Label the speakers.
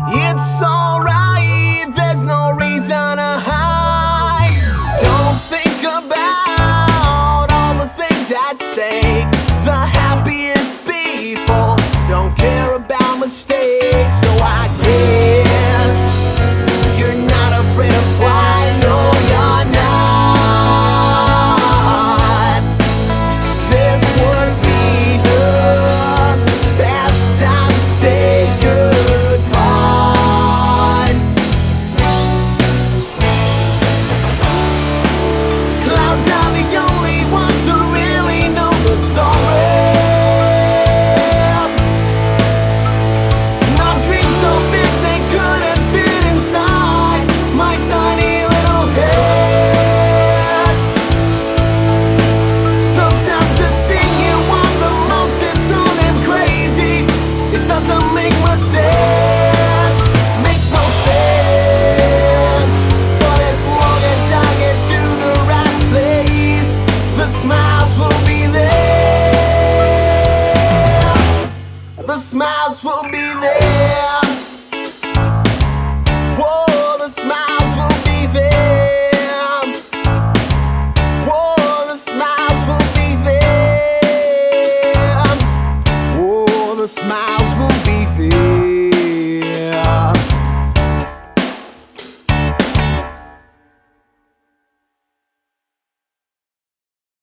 Speaker 1: It's alright, there's no reason to hide. Don't think about all the things at stake. The happiest people don't care about mistakes. So I guess you're not afraid to fly. No, you're not. This would be the best time to say goodbye. Clouds are the only ones who really know the story. And our dreams so big they couldn't fit inside my tiny little head. Sometimes the thing you want the most is something crazy. It doesn't make much sense. Makes no sense. But as long as I get to the right place, the smiles will be there. The smiles will be there.